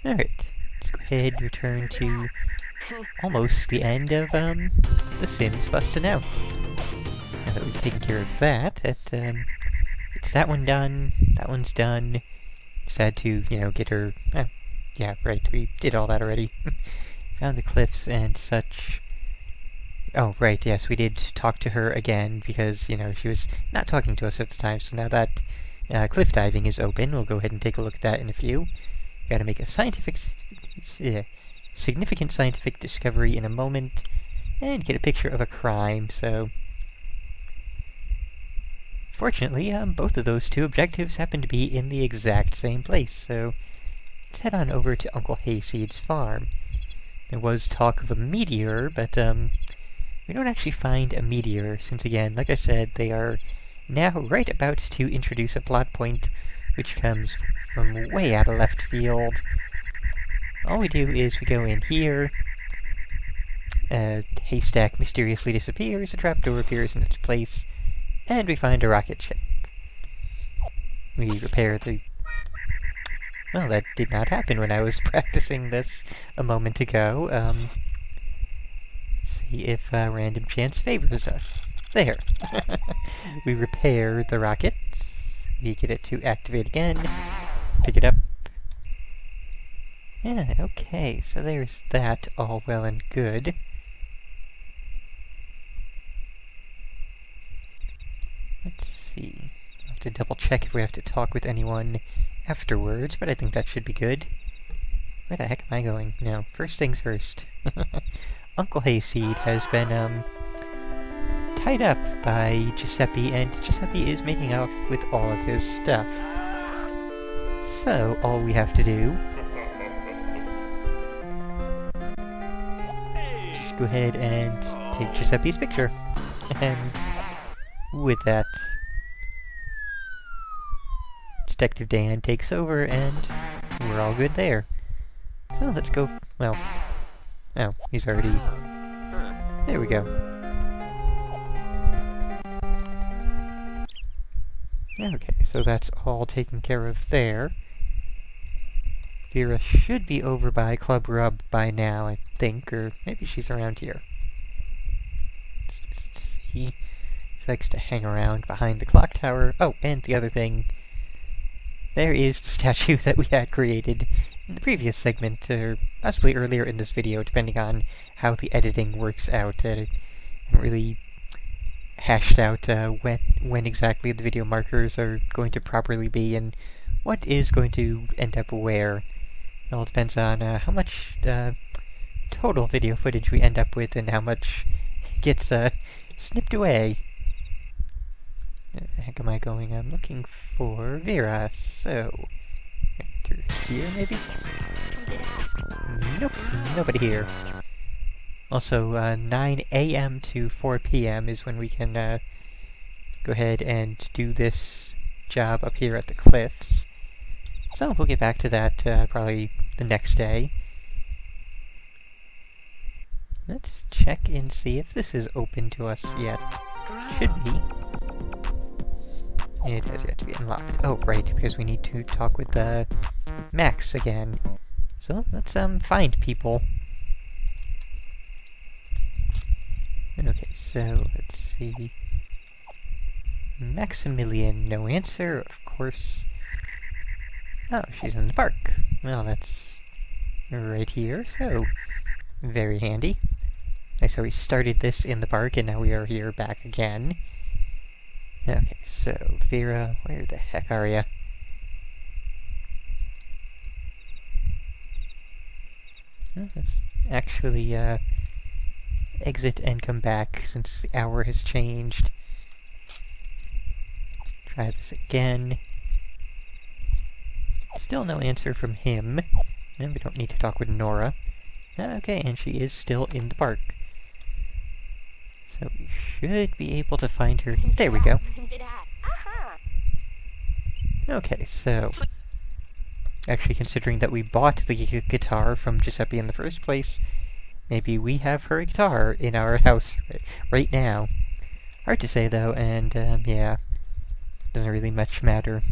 Alright, let's go ahead and return to almost the end of, The Sims Bustin' Out. Now that we've taken care of that, it's that one done, that one's done. Just had to, get her... Oh, yeah, right, we did all that already. Found the cliffs and such. Oh, right, yes, we did talk to her again, because, she was not talking to us at the time, so now that cliff diving is open, we'll go ahead and take a look at that in a few. Gotta make a significant scientific discovery in a moment, and get a picture of a crime, so... Fortunately, both of those two objectives happen to be in the exact same place, so let's head on over to Uncle Hayseed's farm. There was talk of a meteor, but we don't actually find a meteor, since again, like I said, they are now right about to introduce a plot point which comes from way out of left field. All we do is we go in here, a haystack mysteriously disappears, a trapdoor appears in its place, and we find a rocket ship. We repair the... Well, that did not happen when I was practicing this a moment ago. See if random chance favors us. There. We repair the rocket. We get it to activate again. Pick it up. Yeah, okay, so there's that, all well and good. Let's see. I'll have to double check if we have to talk with anyone afterwards, but I think that should be good. Where the heck am I going? No, first things first. Uncle Hayseed has been, tied up by Giuseppe, and Giuseppe is making off with all of his stuff. So, all we have to do... just go ahead and take Giuseppe's picture. And... with that, Detective Dan takes over, and we're all good there. So let's go... well... oh, he's already... there we go. Okay, so that's all taken care of there. Vera should be over by Club Rub by now, I think, or maybe she's around here. Let's just see... she likes to hang around behind the clock tower. Oh, and the other thing, there is the statue that we had created in the previous segment, or possibly earlier in this video, depending on how the editing works out. I haven't really hashed out when exactly the video markers are going to properly be, and what is going to end up where. It all depends on how much total video footage we end up with, and how much gets snipped away. Where the heck am I going? I'm looking for Vera, so... right through here, maybe? Nope, nobody here. Also, 9 a.m. to 4 p.m. is when we can go ahead and do this job up here at the cliffs. So we'll get back to that probably the next day. Let's check and see if this is open to us yet. Should be. It has yet to be unlocked. Oh, right, because we need to talk with Max again. So, let's find people. Okay, so, let's see. Maximilian, no answer, of course. Oh, she's in the park. Well, that's right here, so very handy. So we started this in the park, and now we are here back again. Okay, so, Vera, where the heck are ya? Well, let's actually, exit and come back, since the hour has changed. Try this again. Still no answer from him. And we don't need to talk with Nora. Okay, and she is still in the park. So we should be able to find her. There we go. Okay, so... actually, considering that we bought the guitar from Giuseppe in the first place, maybe we have her guitar in our house right now. Hard to say, though, and, yeah. Doesn't really much matter.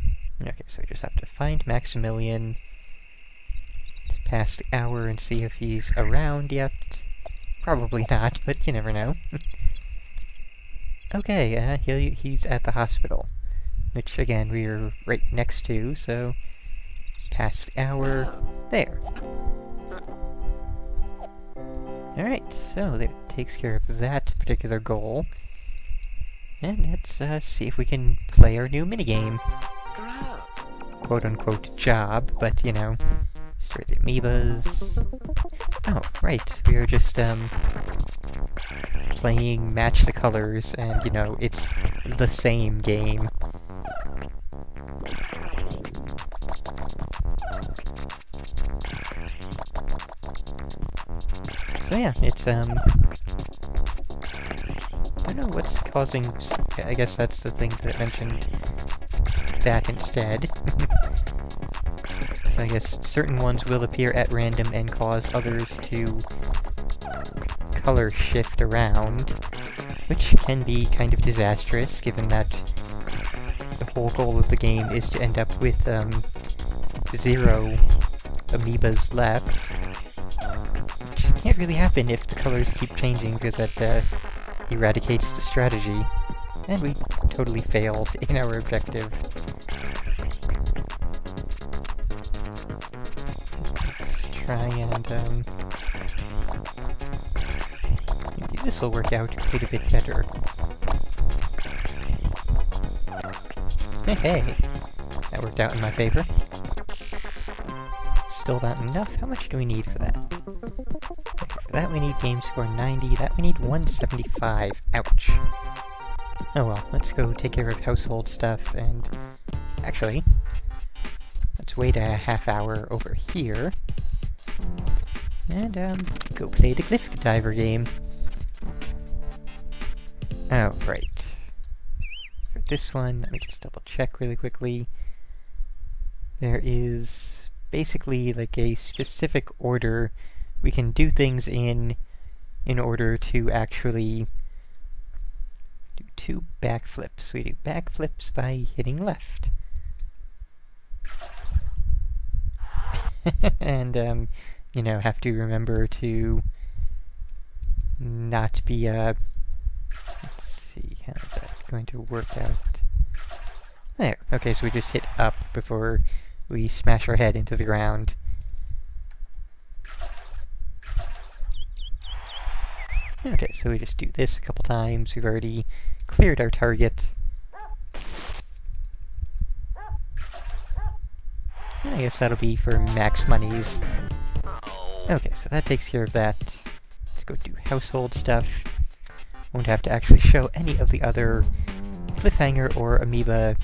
Okay, so we just have to find Maximilian. Let's past hour and see if he's around yet. Probably not, but you never know. Okay, he's at the hospital, which again we're right next to, so past hour there. Alright, so that takes care of that particular goal. And let's see if we can play our new minigame. Quote-unquote job, but, you know, destroy the amoebas. Oh, right, we are just, playing Match the Colors, and, you know, it's the same game. So yeah, it's, I don't know what's causing... I guess that's the thing that I mentioned. That instead. So I guess certain ones will appear at random and cause others to color shift around, which can be kind of disastrous, given that the whole goal of the game is to end up with, 0 amoebas left. Which can't really happen if the colors keep changing, because that, eradicates the strategy. And we totally failed in our objective. Let's try and, maybe this'll work out quite a bit better. Hey! That worked out in my favor. Still not enough? How much do we need for that? Okay, for that we need game score 90, that we need 175. Ouch. Oh well, let's go take care of household stuff, and... actually, let's wait a half hour over here, and, go play the Cliff Diver game. Oh, right. For this one, let me just double check really quickly. There is basically like a specific order we can do things in order to actually do 2 backflips. We do backflips by hitting left. And, you know, have to remember to not be, let's see, how is that going to work out? There. Okay, so we just hit up before we smash our head into the ground. Okay, so we just do this a couple times. We've already cleared our target. I guess that'll be for max monies. Okay, so that takes care of that. Let's go do household stuff. Won't have to actually show any of the other cliffhanger or amoeba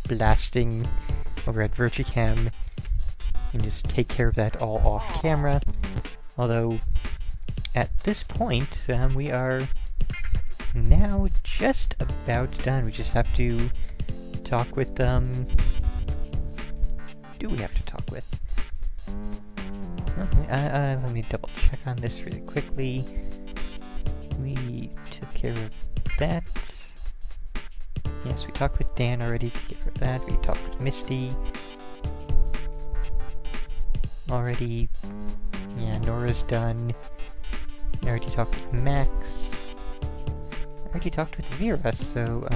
blasting over at Virtucam. And just take care of that all off camera. Although, at this point, we are now just about done. We just have to talk with, do we have to talk with? Okay, let me double check on this really quickly. We took care of that. Yes, we talked with Dan already to get rid of that. We talked with Misty already. Yeah, Nora's done. I already talked with Max. I already talked with Vera, so,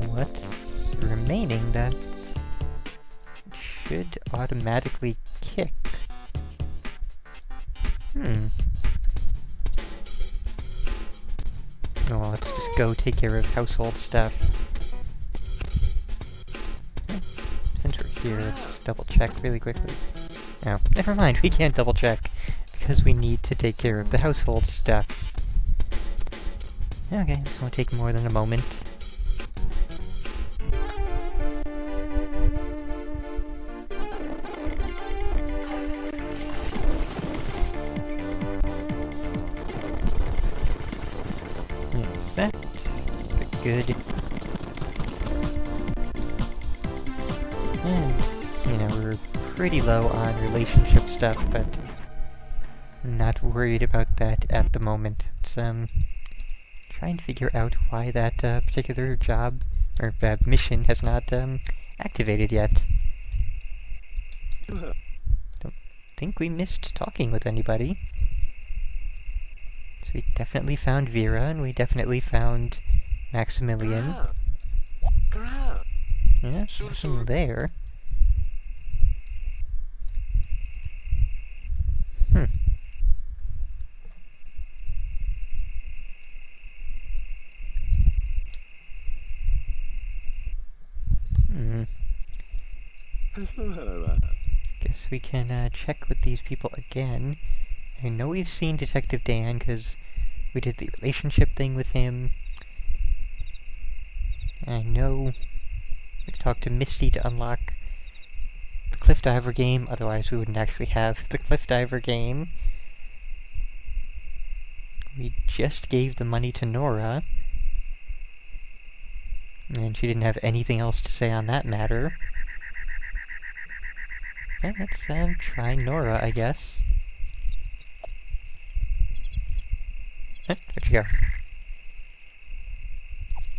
what's remaining that should automatically kick? Oh, well, let's just go take care of household stuff. Since we're here, let's just double check really quickly. Oh, never mind, we can't double check, because we need to take care of the household stuff. Okay, this won't take more than a moment. There's that. Good. And, you know, we're pretty low on relationship stuff, but not worried about that at the moment. It's, trying to figure out why that, particular job, or mission has not, activated yet. Don't think we missed talking with anybody. So we definitely found Vera, and we definitely found Maximilian. Yeah, nothing there. Hmm. Guess we can check with these people again. I know we've seen Detective Dan, because we did the relationship thing with him. I know we've talked to Misty to unlock the Cliff Diver game, otherwise we wouldn't actually have the Cliff Diver game. We just gave the money to Nora, and she didn't have anything else to say on that matter. Yeah, let's try Nora, I guess. Where'd she go?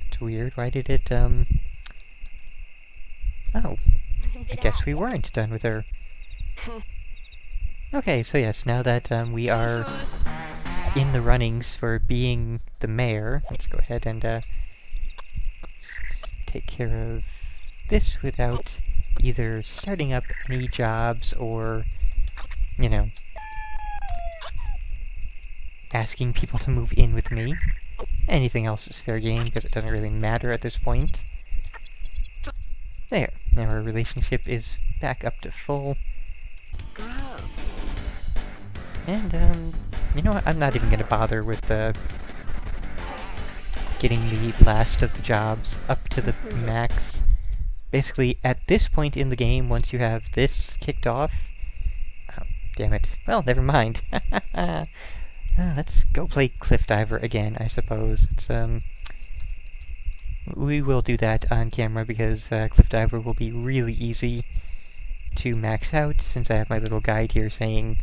It's weird, why did it, Oh, I guess we weren't done with her. Okay, so yes, now that we are in the runnings for being the mayor, let's go ahead and take care of this without either starting up any jobs or, you know, asking people to move in with me. Anything else is fair game, because it doesn't really matter at this point. There. Now our relationship is back up to full. And, you know what? I'm not even gonna bother with getting the last of the jobs up to the max. Basically, at this point in the game, once you have this kicked off... Oh, damn it. Well, never mind. Let's go play Cliff Diver again, I suppose. It's, we will do that on camera, because Cliff Diver will be really easy to max out, since I have my little guide here saying,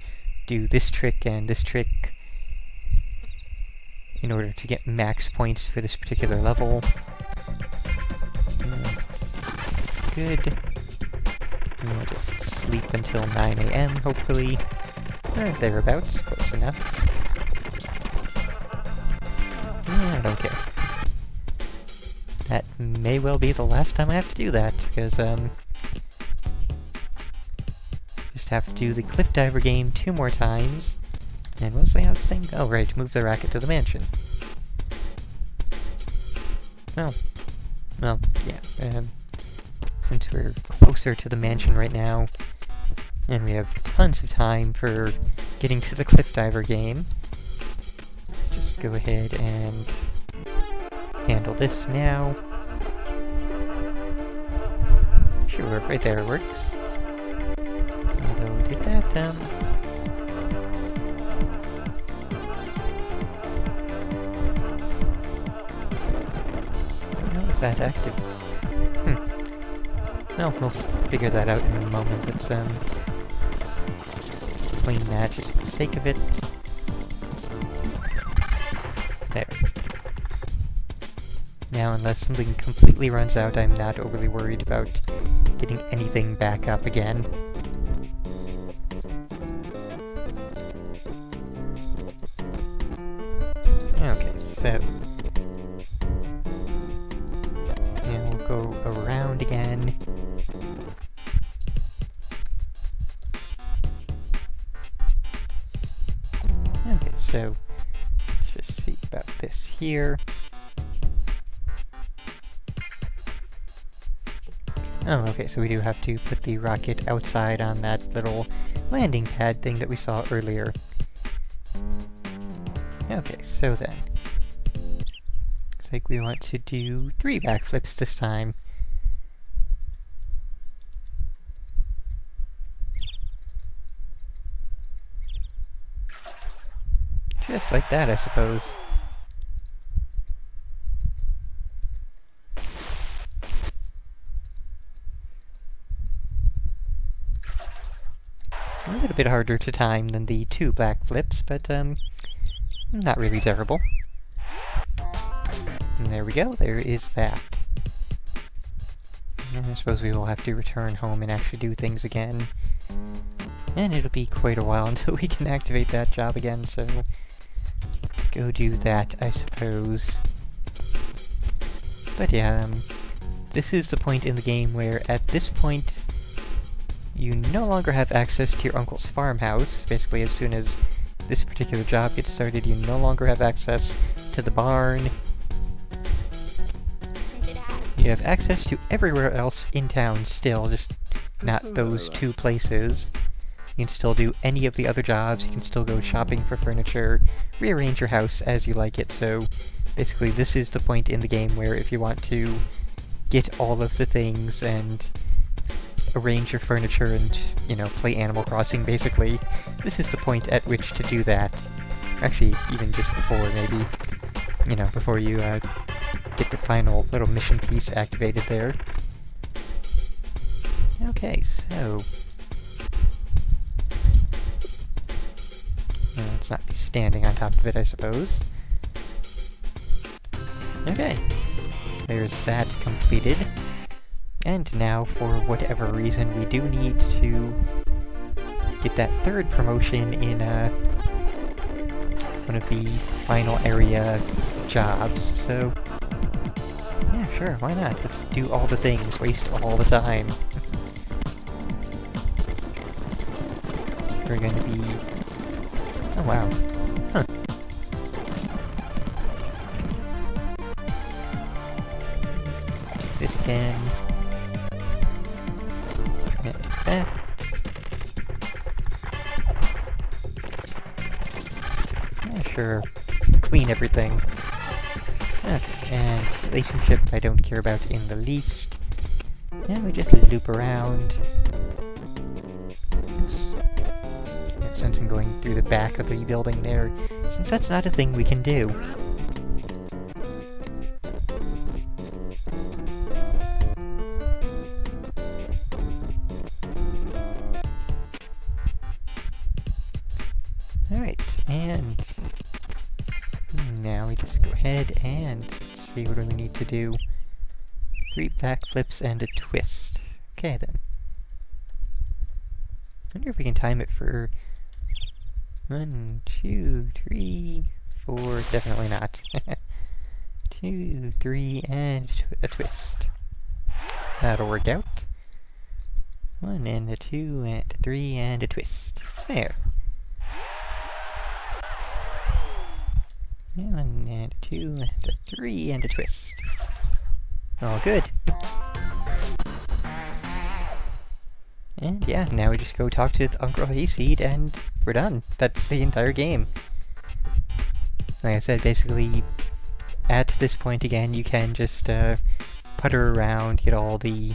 do this trick and this trick in order to get max points for this particular level. That's good. We'll just sleep until 9 AM, hopefully. Thereabouts, close enough. I don't care. That may well be the last time I have to do that, because, just have to do the Cliff Diver game 2 more times. And what was the other thing? Oh, right, move the racket to the mansion. Well, yeah, since we're closer to the mansion right now, and we have tons of time for getting to the Cliff Diver game, let's just go ahead and handle this now. Sure, right there works. Although we did that, how is that active? No, we'll figure that out in a moment. Let's, clean that just for the sake of it. There. Now, unless something completely runs out, I'm not overly worried about getting anything back up again. Okay, so... now we'll go around again. Okay, so... let's just see about this here. Oh, okay, so we do have to put the rocket outside on that little landing pad thing that we saw earlier. Okay, so then. Looks like we want to do 3 backflips this time. Just like that, I suppose. A little bit harder to time than the 2 backflips, but, not really terrible. And there we go, there is that. And I suppose we will have to return home and actually do things again And it'll be quite a while until we can activate that job again, so let's go do that, I suppose. But yeah, this is the point in the game where, at this point, you no longer have access to your uncle's farmhouse. Basically, as soon as this particular job gets started, you no longer have access to the barn. You have access to everywhere else in town still, just not those two places. You can still do any of the other jobs, you can still go shopping for furniture, rearrange your house as you like it, so basically this is the point in the game where if you want to get all of the things and arrange your furniture and, you know, play Animal Crossing basically, this is the point at which to do that. Actually, even just before, maybe. You know, before you get the final little mission piece activated there. Okay, so... let's not be standing on top of it, I suppose. Okay. There's that completed. And now, for whatever reason, we do need to get that third promotion in one of the final area jobs, so yeah, sure, why not? Let's do all the things, waste all the time. We're going to be... oh wow. Huh. This again. That. Yeah, sure. Clean everything. Okay, and relationship I don't care about in the least. And we just loop around. Oops. No sense in going through the back of the building there, since that's not a thing we can do. Alright, and now we just go ahead and see what do we need to do. 3 backflips and a twist. Okay then. I wonder if we can time it for 1, 2, 3, 4. Definitely not. 2, 3, and a twist. That'll work out. 1 and a 2 and a 3 and a twist. There. 1 and a 2 and a 3 and a twist. All good. And yeah, now we just go talk to Uncle Hayseed and we're done. That's the entire game. Like I said, basically, at this point again, you can just putter around, get all the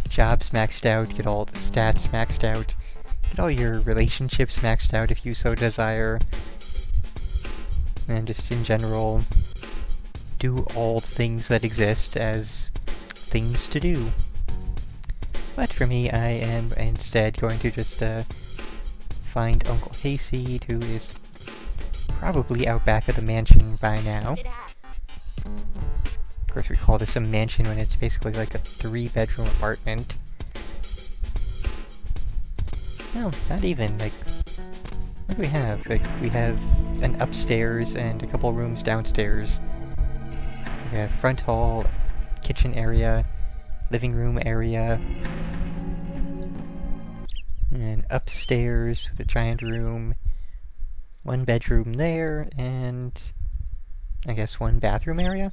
jobs maxed out, get all the stats maxed out, get all your relationships maxed out if you so desire, and just in general, do all the things that exist as things to do. But for me, I am instead going to just find Uncle Hayseed, who is probably out back of the mansion by now. Of course, we call this a mansion when it's basically like a 3-bedroom apartment. No, not even. Like, what do we have? Like, we have an upstairs and a couple rooms downstairs. We have front hall, kitchen area, living room area, and upstairs with a giant room, 1 bedroom there, and I guess 1 bathroom area?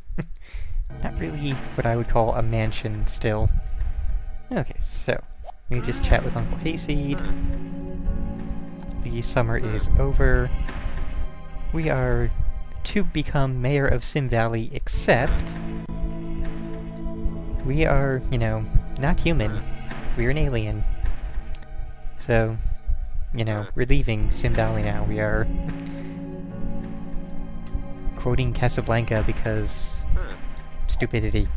Not really what I would call a mansion still. Okay, so we just chat with Uncle Hayseed. The summer is over. We are to become mayor of Sim Valley, except we are, you know, not human. We're an alien. So, you know, we're leaving Sim Valley now. We are quoting Casablanca because stupidity.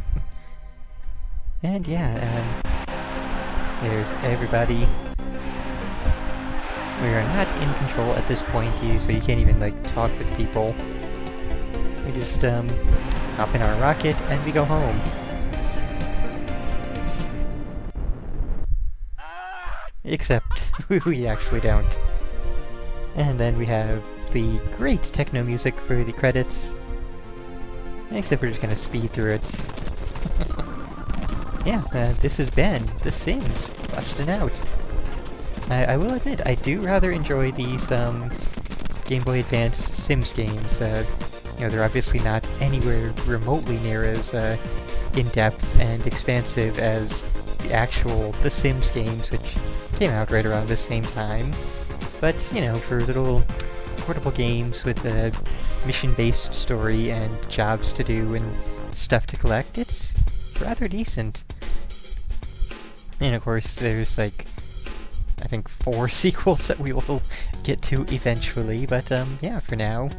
And yeah, there's everybody. We are not in control at this point, so you can't even, like, talk with people. We just, hop in our rocket and we go home. Except we actually don't. And then we have the great techno music for the credits. Except we're just gonna speed through it. Yeah, this has been The Sims Bustin' Out. I will admit, I do rather enjoy these Game Boy Advance Sims games. You know, they're obviously not anywhere remotely near as in-depth and expansive as the actual The Sims games, which came out right around the same time. But, you know, for little portable games with a mission-based story and jobs to do and stuff to collect, it's rather decent. And of course, there's like, I think 4 sequels that we will get to eventually, but yeah, for now,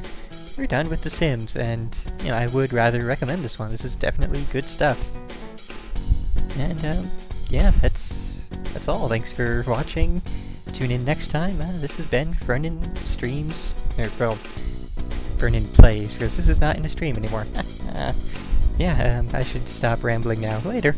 we're done with The Sims, and, you know, I would rather recommend this one. This is definitely good stuff. And, yeah, that's all. Thanks for watching. Tune in next time. This has been Fernin Streams, or, well, Fernin Plays, because this is not in a stream anymore. Yeah, I should stop rambling now. Later.